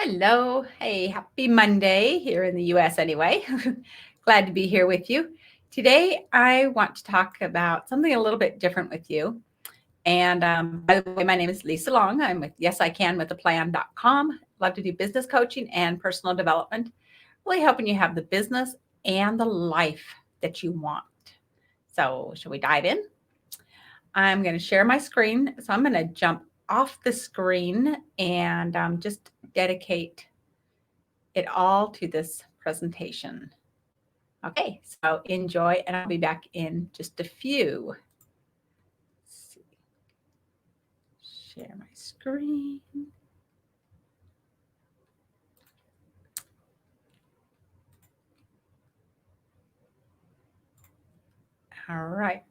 Hello. Hey, happy Monday here in the US anyway. Glad to be here with you. Today, I want to talk about something a little bit different with you. And by the way, my name is Lisa Long. I'm with Yes I Can with a Plan.com. Love to do business coaching and personal development, really helping you have the business and the life that you want. So, shall we dive in? I'm going to share my screen. So, I'm going to jump off the screen and just dedicate it all to this presentation. Okay, so enjoy, and I'll be back in just a few. Let's see. Share my screen. All right,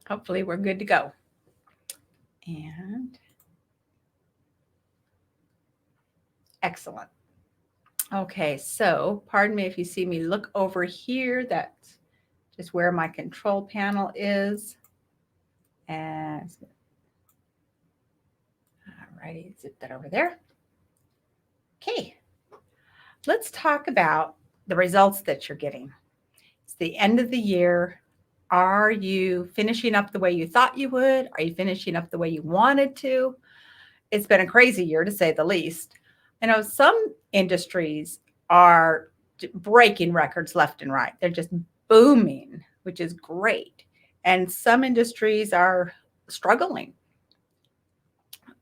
hopefully we're good to go. And excellent. Okay, so pardon me if you see me look over here. That's just where my control panel is. And all righty, zip that over there. Okay, let's talk about the results that you're getting. It's the end of the year. Are you finishing up the way you thought you would? Are you finishing up the way you wanted to? It's been a crazy year, to say the least. I know some industries are breaking records left and right. They're just booming, which is great. And some industries are struggling.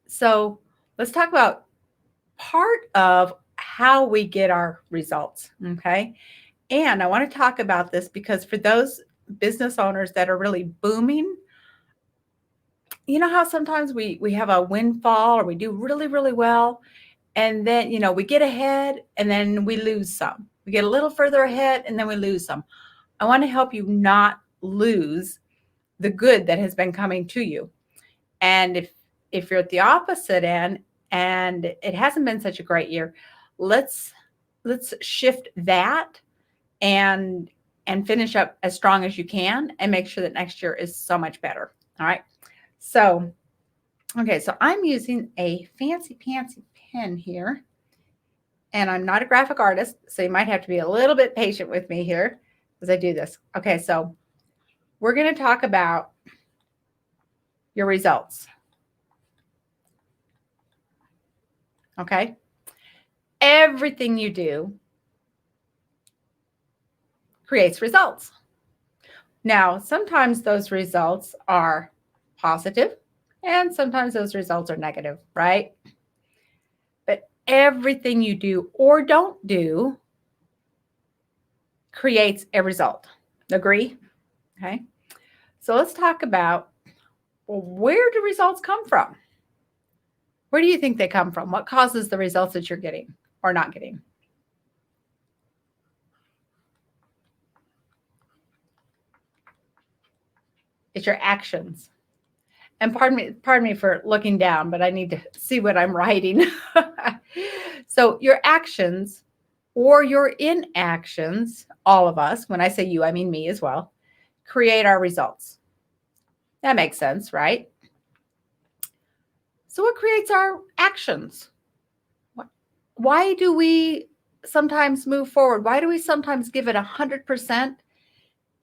So let's talk about part of how we get our results, okay? And I want to talk about this because for those business owners that are really booming, you know how sometimes we have a windfall or we do really, really well, and then, we get ahead and then we lose some. We get a little further ahead and then we lose some. I want to help you not lose the good that has been coming to you. And if you're at the opposite end and it hasn't been such a great year, let's shift that and finish up as strong as you can and make sure that next year is so much better. All right. So, okay, so I'm using a fancy pantsy pen here, and I'm not a graphic artist, so you might have to be a little bit patient with me here as I do this. Okay, so we're going to talk about your results. Okay? Everything you do creates results. Now, sometimes those results are positive and sometimes those results are negative, right? But everything you do or don't do creates a result. Agree? Okay. So let's talk about, well, where do results come from? Where do you think they come from? What causes the results that you're getting or not getting? It's your actions. And pardon me for looking down, but I need to see what I'm writing. So your actions or your inactions, all of us, when I say you, I mean me as well, create our results. That makes sense, right? So what creates our actions? Why do we sometimes move forward? Why do we sometimes give it 100%?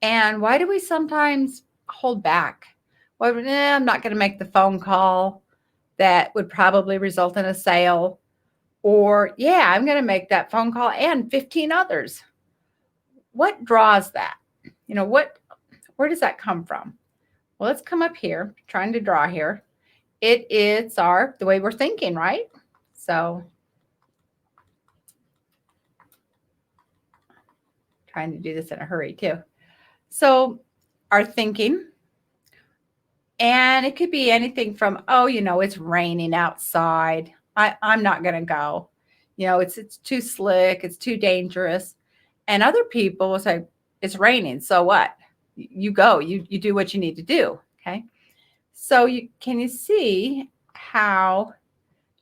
And why do we sometimes hold back? Well, I'm not going to make the phone call that would probably result in a sale. Or, yeah, I'm going to make that phone call and 15 others. What draws that? Where does that come from? Well, let's come up here, trying to draw here. It's the way we're thinking, right? So, trying to do this in a hurry too. So, our thinking, and it could be anything from, it's raining outside. I'm not going to go. It's too slick. It's too dangerous. And other people will say, it's raining. So what? You go. You do what you need to do. Okay. So can you see how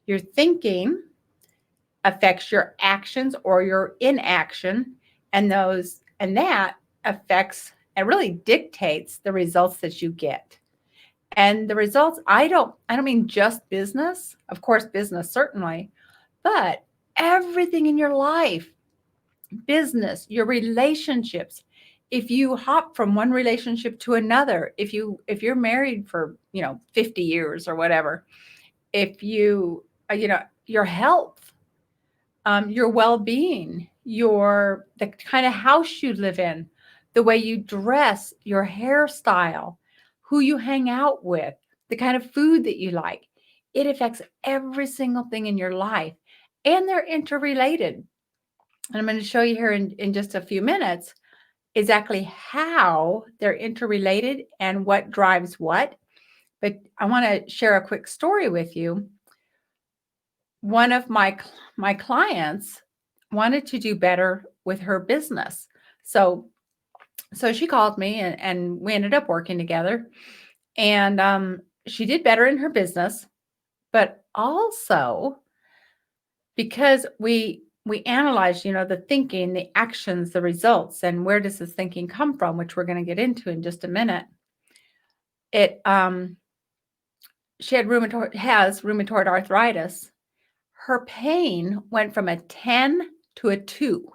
your thinking affects your actions or your inaction, and that affects and really dictates the results that you get. And the results, I don't mean just business, of course, business certainly, but everything in your life, business, your relationships. If you hop from one relationship to another, if you're married for, 50 years or whatever, if you, your health, your well-being, the kind of house you live in, the way you dress, your hairstyle, who you hang out with, the kind of food that you like. It affects every single thing in your life, and they're interrelated. And I'm going to show you here in just a few minutes exactly how they're interrelated and what drives what. But I want to share a quick story with you. One of my clients wanted to do better with her business. So she called me, and we ended up working together. And she did better in her business, but also because we analyzed, the thinking, the actions, the results, and where does this thinking come from, which we're going to get into in just a minute. It She has rheumatoid arthritis. Her pain went from a 10 to a 2.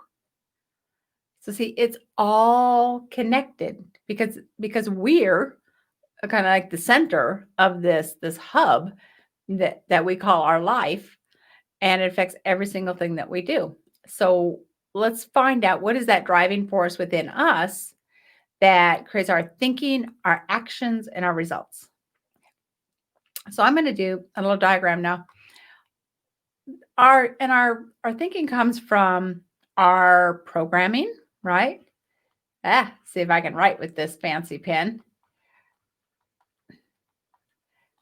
So see, it's all connected because we're kind of like the center of this hub that we call our life, and it affects every single thing that we do. So let's find out, what is that driving force within us that creates our thinking, our actions, and our results. So I'm going to do a little diagram now. Our thinking comes from our programming, right? See if I can write with this fancy pen.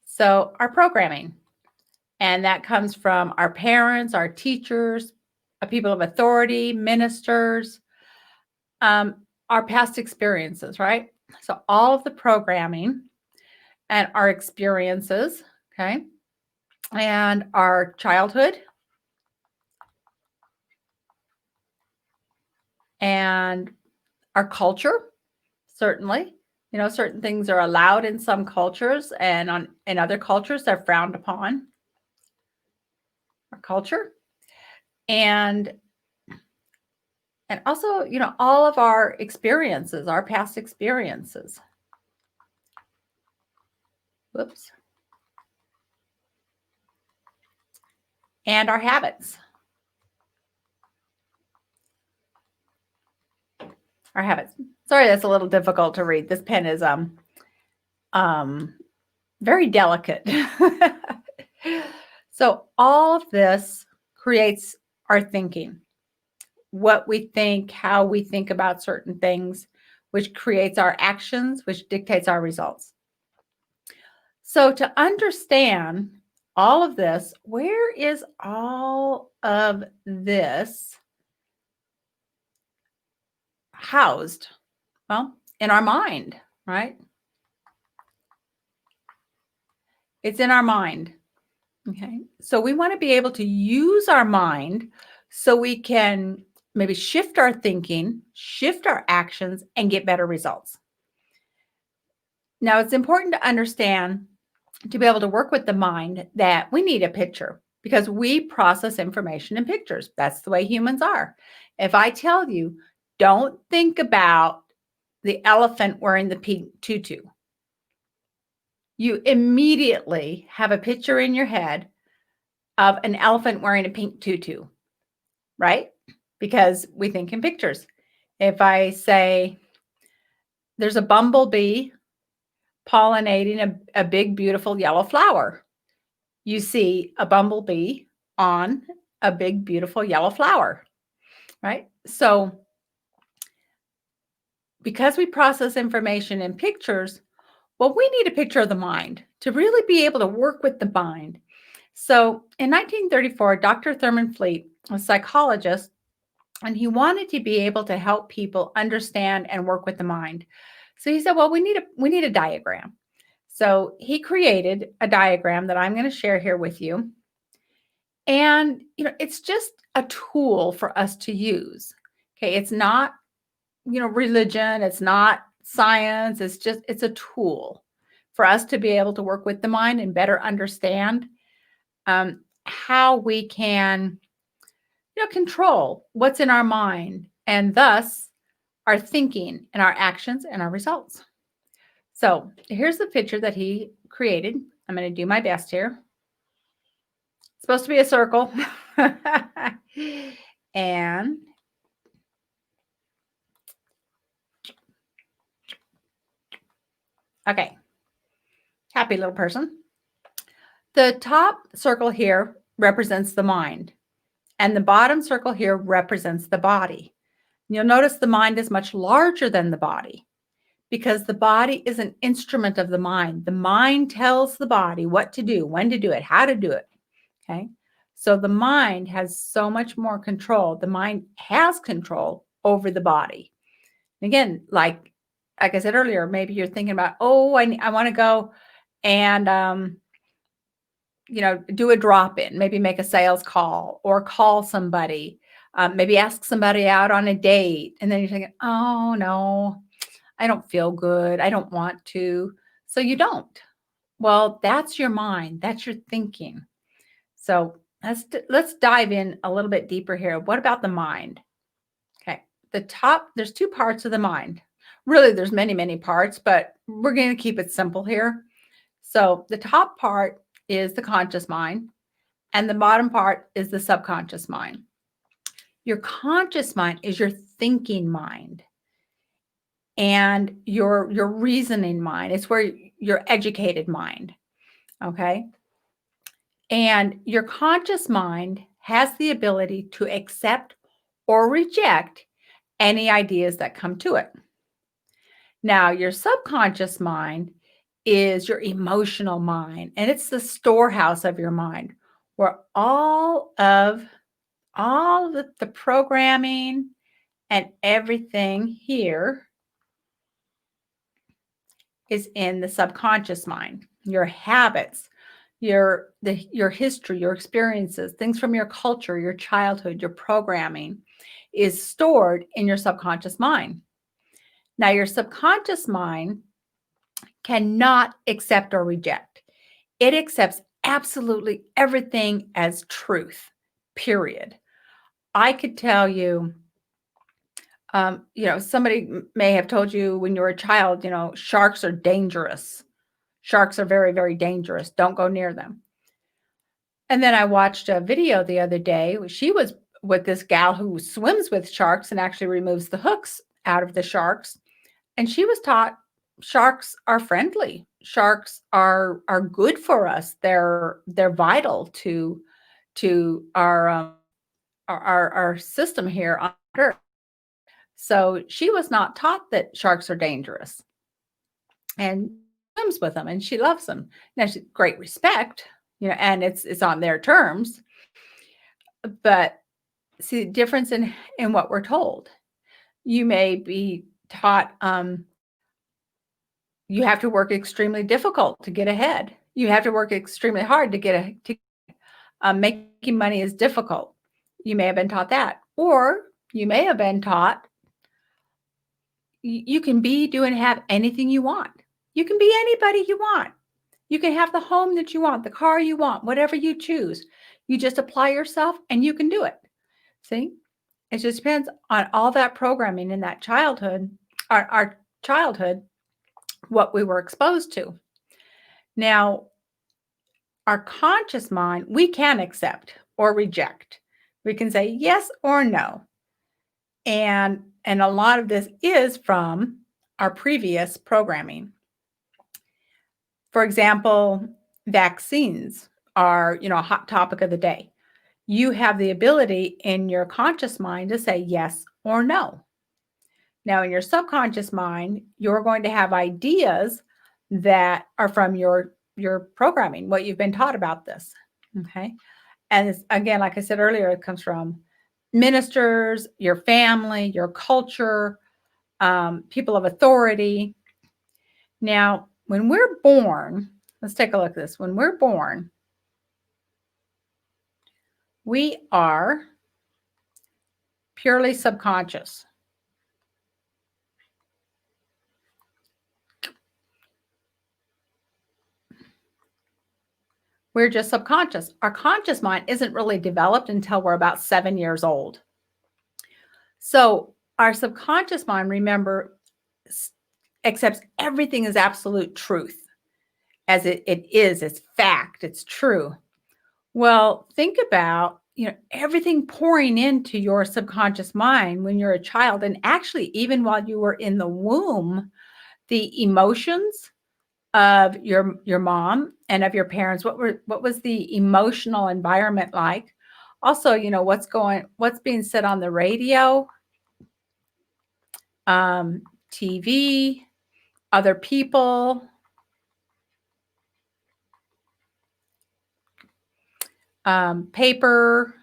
So our programming, and that comes from our parents, our teachers, people of authority, ministers, our past experiences, right? So all of the programming and our experiences, okay, and our childhood, and our culture, certainly. Certain things are allowed in some cultures, and in other cultures they're frowned upon. Our culture, and also, all of our experiences, our past experiences. Whoops. And our habits. Our habits. Sorry, that's a little difficult to read. This pen is very delicate. So all of this creates our thinking, what we think, how we think about certain things, which creates our actions, which dictates our results. So to understand all of this, where is all of this housed? Well, in our mind, right? It's in our mind. Okay. So we want to be able to use our mind so we can maybe shift our thinking, shift our actions, and get better results. Now, it's important to understand, to be able to work with the mind, that we need a picture because we process information in pictures. That's the way humans are. If I tell you, don't think about the elephant wearing the pink tutu, you immediately have a picture in your head of an elephant wearing a pink tutu, right? Because we think in pictures. If I say there's a bumblebee pollinating a big, beautiful yellow flower, you see a bumblebee on a big, beautiful yellow flower, right? So because we process information in pictures, well, we need a picture of the mind to really be able to work with the mind. So in 1934, Dr. Thurman Fleet, a psychologist, and he wanted to be able to help people understand and work with the mind. So he said, well, we need a diagram. So he created a diagram that I'm going to share here with you. And, it's just a tool for us to use. Okay. It's not, religion. It's not science. It's a tool for us to be able to work with the mind and better understand how we can control what's in our mind and thus our thinking and our actions and our results. So here's the picture that he created. I'm going to do my best here. It's supposed to be a circle. And okay, happy little person. The top circle here represents the mind, and the bottom circle here represents the body. You'll notice the mind is much larger than the body because the body is an instrument of the mind. The mind tells the body what to do, when to do it, how to do it. Okay. So the mind has so much more control. The mind has control over the body. Again, like I said earlier, maybe you're thinking about, oh, I want to go and do a drop-in, maybe make a sales call or call somebody, maybe ask somebody out on a date. And then you're thinking, oh no, I don't feel good. I don't want to. So you don't. Well, that's your mind. That's your thinking. So let's dive in a little bit deeper here. What about the mind? Okay. There's two parts of the mind. Really, there's many, many parts, but we're going to keep it simple here. So the top part is the conscious mind, and the bottom part is the subconscious mind. Your conscious mind is your thinking mind and your reasoning mind. It's where your educated mind. Okay. And your conscious mind has the ability to accept or reject any ideas that come to it. Now, your subconscious mind is your emotional mind, and it's the storehouse of your mind where all of the programming and everything here is in the subconscious mind. Your habits, your history, your experiences, things from your culture, your childhood, your programming is stored in your subconscious mind. Now, your subconscious mind cannot accept or reject. It accepts absolutely everything as truth, period. I could tell you, somebody may have told you when you were a child, sharks are dangerous. Sharks are very, very dangerous. Don't go near them. And then I watched a video the other day. She was with this gal who swims with sharks and actually removes the hooks out of the sharks. And she was taught sharks are friendly. Sharks are good for us. They're vital to our system here on Earth. So she was not taught that sharks are dangerous, and swims with them, and she loves them. Now, she's great respect, and it's on their terms. But see the difference in what we're told. You may be taught you have to work extremely difficult to get ahead. You have to work extremely hard to get making money is difficult. You may have been taught that, or you may have been taught you can be, do, and have anything you want. You can be anybody you want. You can have the home that you want, the car you want, whatever you choose. You just apply yourself and you can do it. See, it just depends on all that programming in that childhood, our childhood, what we were exposed to. Now, our conscious mind, we can accept or reject. We can say yes or no. And a lot of this is from our previous programming. For example, vaccines are, a hot topic of the day. You have the ability in your conscious mind to say yes or no. Now, in your subconscious mind, you're going to have ideas that are from your programming, what you've been taught about this. Okay. And again, like I said earlier, it comes from ministers, your family, your culture, people of authority. Now, when we're born, let's take a look at this. When we're born, we are purely subconscious. We're just subconscious. Our conscious mind isn't really developed until we're about 7 years old. So our subconscious mind, remember, accepts everything as absolute truth, as it is, it's fact, it's true. Well, think about, everything pouring into your subconscious mind when you're a child, and actually even while you were in the womb, the emotions of your mom and of your parents. What was the emotional environment like? Also, what's being said on the radio, TV, other people, paper.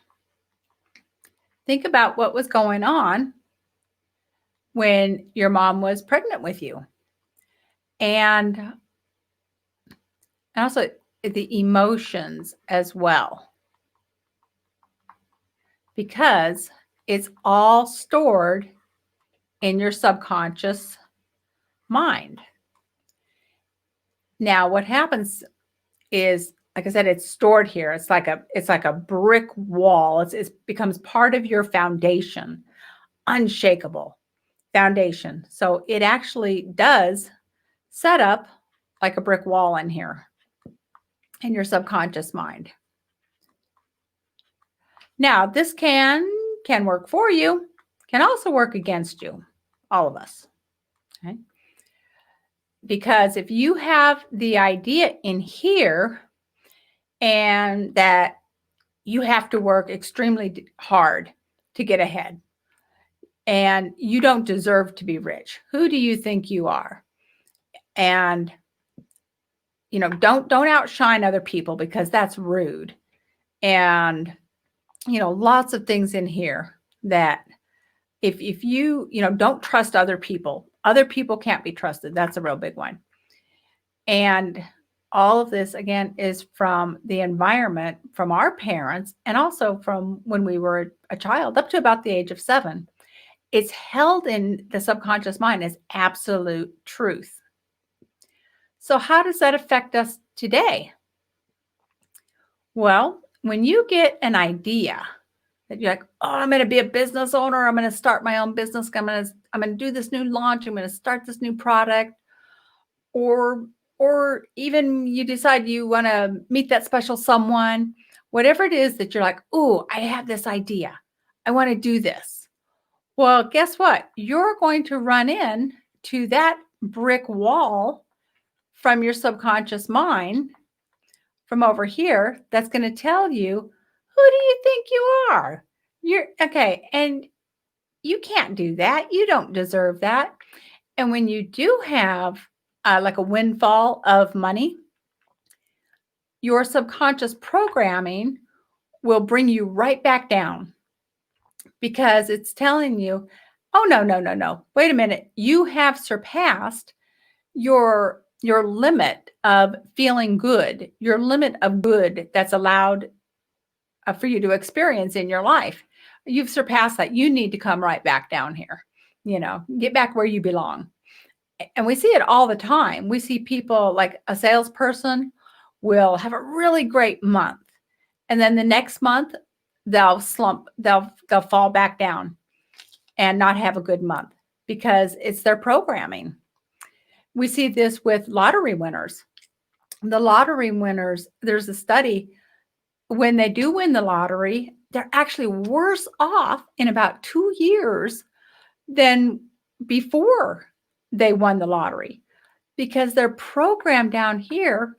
Think about what was going on when your mom was pregnant with you. And also the emotions as well, because it's all stored in your subconscious mind. Now, what happens is, like I said, it's stored here. It's like a brick wall. It becomes part of your foundation, unshakable foundation. So it actually does set up like a brick wall in here in your subconscious mind. Now, this can work for you, can also work against you, all of us. Okay? Because if you have the idea in here and that you have to work extremely hard to get ahead and you don't deserve to be rich, who do you think you are? And don't outshine other people, because that's rude. And lots of things in here that if you don't trust other people can't be trusted. That's a real big one. And all of this, again, is from the environment, from our parents, and also from when we were a child up to about the age of 7. It's held in the subconscious mind as absolute truth. So how does that affect us today? Well, when you get an idea that you're like, oh, I'm going to be a business owner, I'm going to start my own business, I'm going to do this new launch, I'm going to start this new product, or even you decide you want to meet that special someone, whatever it is that you're like, oh, I have this idea, I want to do this. Well, guess what? You're going to run in to that brick wall from your subconscious mind from over here that's going to tell you, who do you think you are? You're okay. And you can't do that. You don't deserve that. And when you do have like a windfall of money, your subconscious programming will bring you right back down, because it's telling you, oh, no. Wait a minute. You have surpassed your limit of feeling good, your limit of good that's allowed for you to experience in your life. You've surpassed that. You need to come right back down here, get back where you belong. And we see it all the time. We see people, like a salesperson will have a really great month, and then the next month they'll slump, they'll fall back down and not have a good month, because it's their programming. We see this with lottery winners. The lottery winners, there's a study, when they do win the lottery, they're actually worse off in about 2 years than before they won the lottery, because they're programmed down here.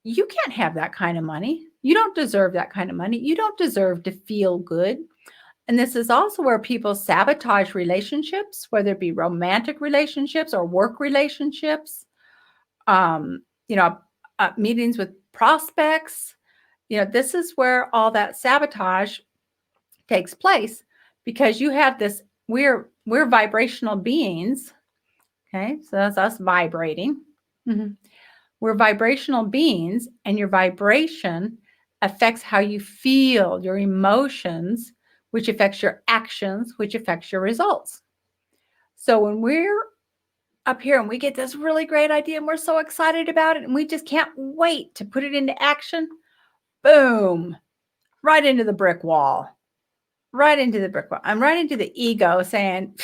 You can't have that kind of money. You don't deserve that kind of money. You don't deserve to feel good. And this is also where people sabotage relationships, whether it be romantic relationships or work relationships, meetings with prospects. This is where all that sabotage takes place, because you have this, we're vibrational beings. Okay, so that's us vibrating. Mm-hmm. We're vibrational beings, and your vibration affects how you feel, your emotions, which affects your actions, which affects your results. So when we're up here and we get this really great idea and we're so excited about it and we just can't wait to put it into action, boom, right into the brick wall, right into the brick wall. I'm right into the ego saying,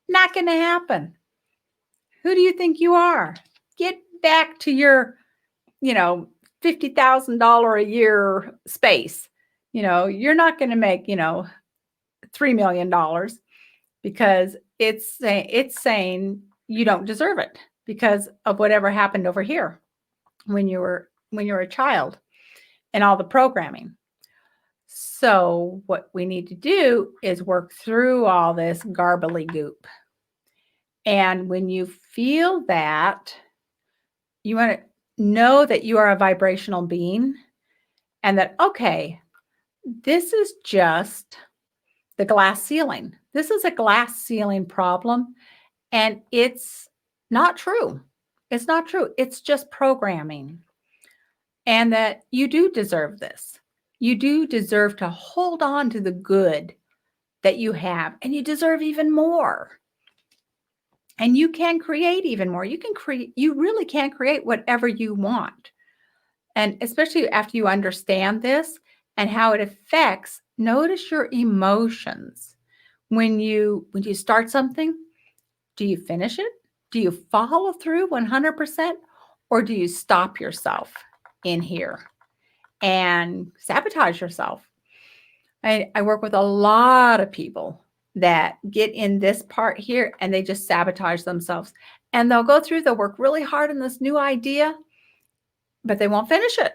not going to happen. Who do you think you are? Get back to your, $50,000 a year space. You're not going to make, $3 million because it's saying you don't deserve it because of whatever happened over here when you were a child and all the programming. So what we need to do is work through all this garbly goop. And when you feel that, you want to know that you are a vibrational being and that, okay, this is just the glass ceiling. This is a glass ceiling problem, and it's not true. It's not true. It's just programming. And that you do deserve this. You do deserve to hold on to the good that you have, and you deserve even more. And you can create even more. You really can create whatever you want. And especially after you understand this and how it affects, notice your emotions. When you start something, do you finish it? Do you follow through 100%? Or do you stop yourself in here and sabotage yourself? I work with a lot of people that get in this part here and they just sabotage themselves. And they'll work really hard on this new idea, but they won't finish it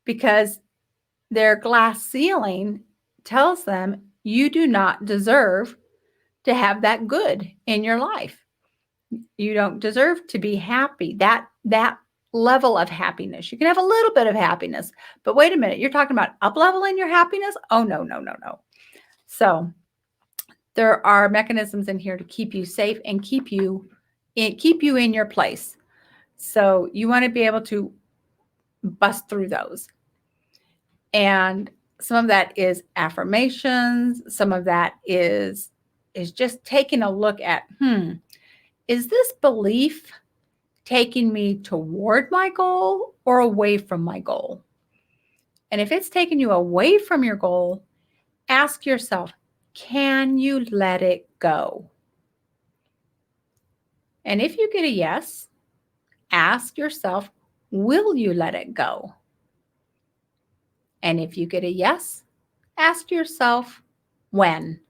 because their glass ceiling tells them you do not deserve to have that good in your life. You don't deserve to be happy. That level of happiness. You can have a little bit of happiness, but wait a minute, you're talking about up-leveling your happiness? Oh, no. So there are mechanisms in here to keep you safe and keep you in your place. So you want to be able to bust through those. And some of that is affirmations. Some of that is just taking a look at, is this belief taking me toward my goal or away from my goal? And if it's taking you away from your goal, ask yourself, can you let it go? And if you get a yes, ask yourself, will you let it go? And if you get a yes, ask yourself, when?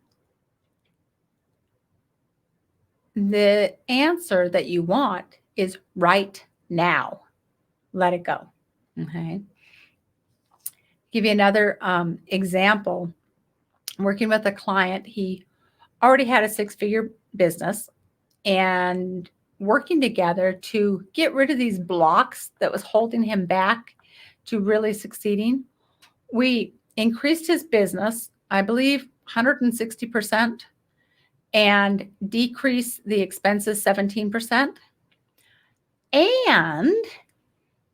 The answer that you want is right now. Let it go. Okay. Give you another example. Working with a client, he already had a 6-figure business, and working together to get rid of these blocks that was holding him back to really succeeding. We increased his business, I believe, 160%, and decreased the expenses 17%. And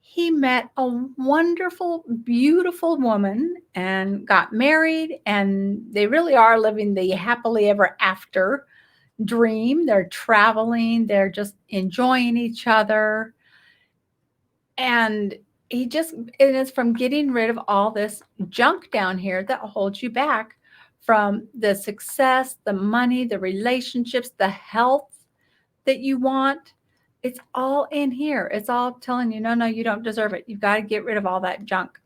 he met a wonderful, beautiful woman and got married, and they really are living the happily ever after dream. They're traveling, they're just enjoying each other. And it is from getting rid of all this junk down here that holds you back from the success, the money, the relationships, the health that you want. It's all in here. It's all telling you, no, you don't deserve it. You've got to get rid of all that junk.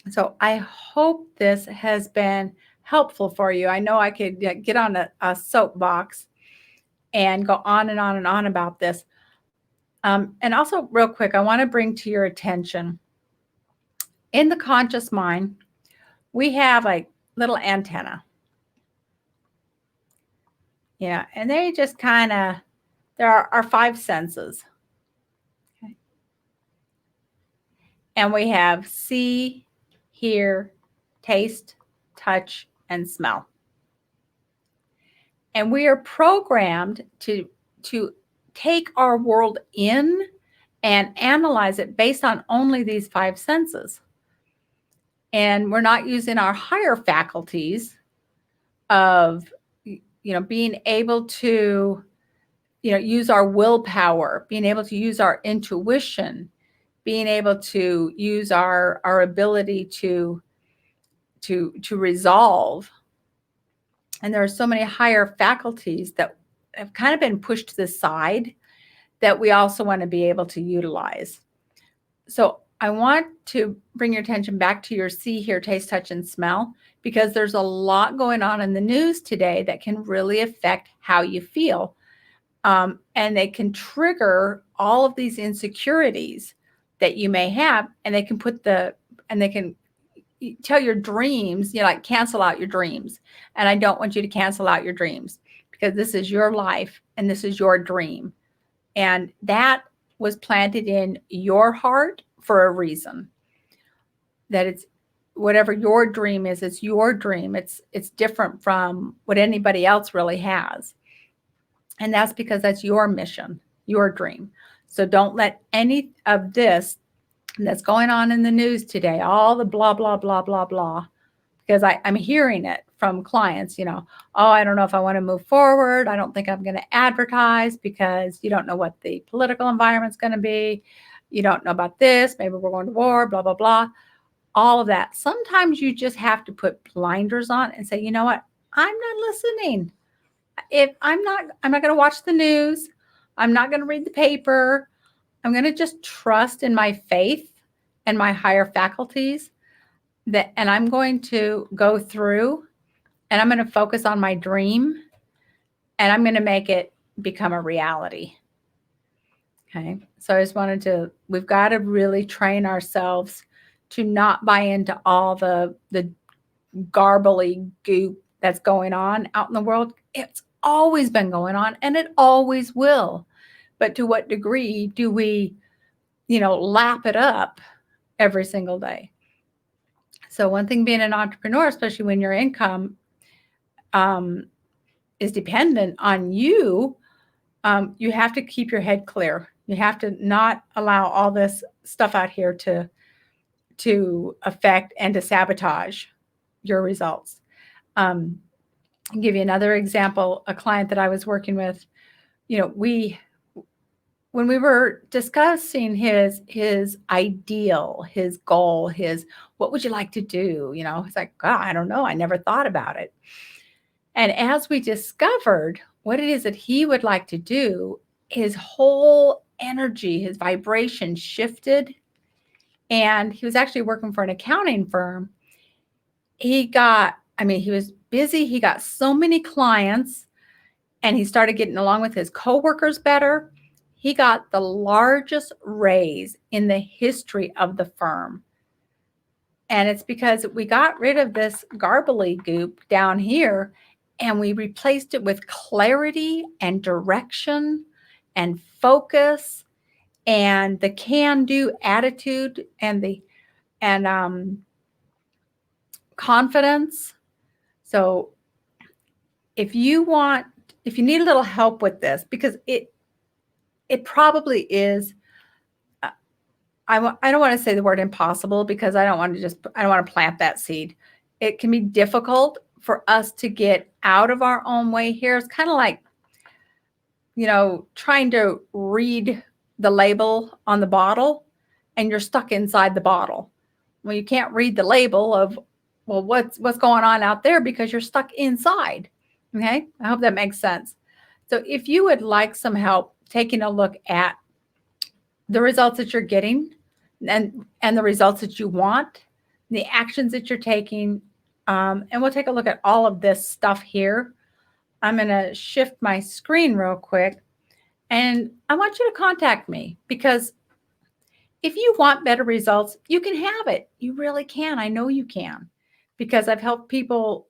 So I hope this has been helpful for you. I know I could get on a soapbox and go on and on and on about this. And also, real quick, I want to bring to your attention, in the conscious mind, we have a little antenna. And they just kind of, there are our 5 senses. Okay. And we have see, hear, taste, touch, and smell. And we are programmed to take our world in and analyze it based on only these 5 senses. And we're not using our higher faculties of, being able to, use our willpower, being able to use our intuition, being able to use our ability to resolve. And there are so many higher faculties that have kind of been pushed to the side that we also want to be able to utilize. So I want to bring your attention back to your see, hear, taste, touch, and smell, because there's a lot going on in the news today that can really affect how you feel. And they can trigger all of these insecurities that you may have, and they can tell your dreams, like cancel out your dreams. And I don't want you to cancel out your dreams, because this is your life and this is your dream. And that was planted in your heart for a reason. That it's whatever your dream is, it's your dream. It's different from what anybody else really has. And that's because that's your mission, your dream. So don't let any of this that's going on in the news today, all the blah, blah, blah, blah, blah, because I'm hearing it from clients, oh, I don't know if I want to move forward. I don't think I'm going to advertise because you don't know what the political environment's going to be. You don't know about this. Maybe we're going to war, blah, blah, blah. All of that. Sometimes you just have to put blinders on and say, you know what? I'm not listening. If I'm not going to watch the news. I'm not going to read the paper. I'm going to just trust in my faith and my higher faculties and I'm going to go through and I'm going to focus on my dream and I'm going to make it become a reality. Okay. So I just we've got to really train ourselves to not buy into all the garbly goop that's going on out in the world. It's always been going on and it always will. But to what degree do we, lap it up every single day? So one thing being an entrepreneur, especially when your income is dependent on you, you have to keep your head clear. You have to not allow all this stuff out here to affect and to sabotage your results. I'll give you another example. A client that I was working with, when we were discussing his ideal, his goal, what would you like to do? He's like, God, I don't know. I never thought about it. And as we discovered what it is that he would like to do, his whole energy, his vibration shifted. And he was actually working for an accounting firm. He was busy. He got so many clients and he started getting along with his coworkers better. He got the largest raise in the history of the firm. And it's because we got rid of this garbly goop down here and we replaced it with clarity and direction and focus and the can-do attitude and confidence. So if you need a little help with this, because it probably is, I don't want to say the word impossible because I don't want to plant that seed. It can be difficult for us to get out of our own way here. It's kind of like, trying to read the label on the bottle and you're stuck inside the bottle. Well, you can't read the label of, well, what's going on out there because you're stuck inside. Okay. I hope that makes sense. So if you would like some help taking a look at the results that you're getting and the results that you want, the actions that you're taking, and we'll take a look at all of this stuff here. I'm going to shift my screen real quick and I want you to contact me, because if you want better results, you can have it. You really can. I know you can, because I've helped people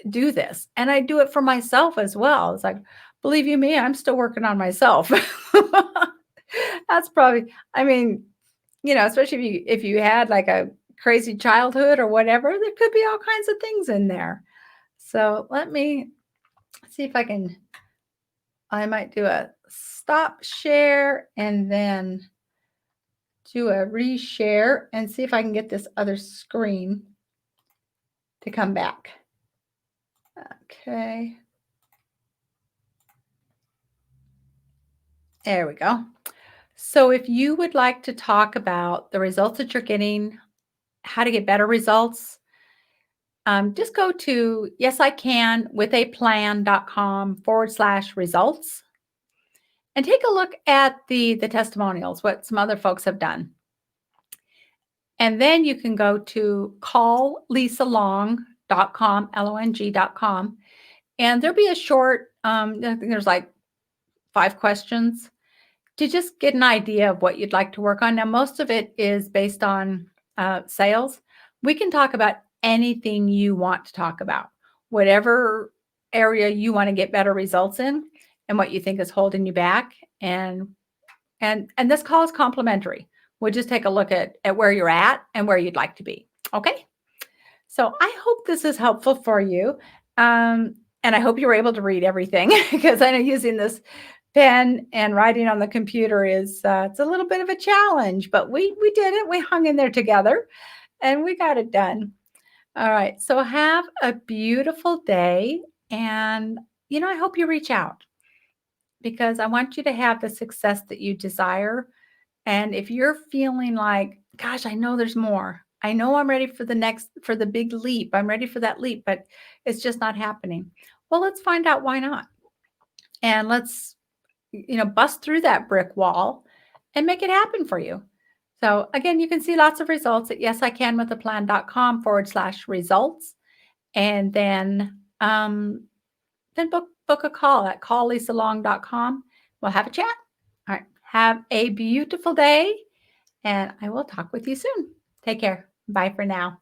do this and I do it for myself as well. It's like, believe you me, I'm still working on myself. That's probably, especially if you had like a crazy childhood or whatever, there could be all kinds of things in there. So let me see if I might do a stop share and then do a reshare and see if I can get this other screen to come back. Okay. There we go. So if you would like to talk about the results that you're getting, how to get better results, just go to yesicanwithaplan.com/results and take a look at the testimonials, what some other folks have done. And then you can go to calllisalong.com, Long.com, and there'll be a short, I think there's like 5 questions to just get an idea of what you'd like to work on. Now, most of it is based on sales. We can talk about anything you want to talk about, whatever area you want to get better results in, and what you think is holding you back. And this call is complimentary. We'll just take a look at where you're at and where you'd like to be. Okay. So I hope this is helpful for you. And I hope you were able to read everything because I know using this pen and writing on the computer is it's a little bit of a challenge, but we did it. We hung in there together and we got it done. All right. So have a beautiful day. And, I hope you reach out because I want you to have the success that you desire. And if you're feeling like, gosh, I know there's more. I know I'm ready for the big leap. I'm ready for that leap, but it's just not happening. Well, let's find out why not. And let's, bust through that brick wall and make it happen for you. So again, you can see lots of results at yesicanwithaplan.com/results. And then book a call at calllisalong.com. We'll have a chat. All right. Have a beautiful day, and I will talk with you soon. Take care. Bye for now.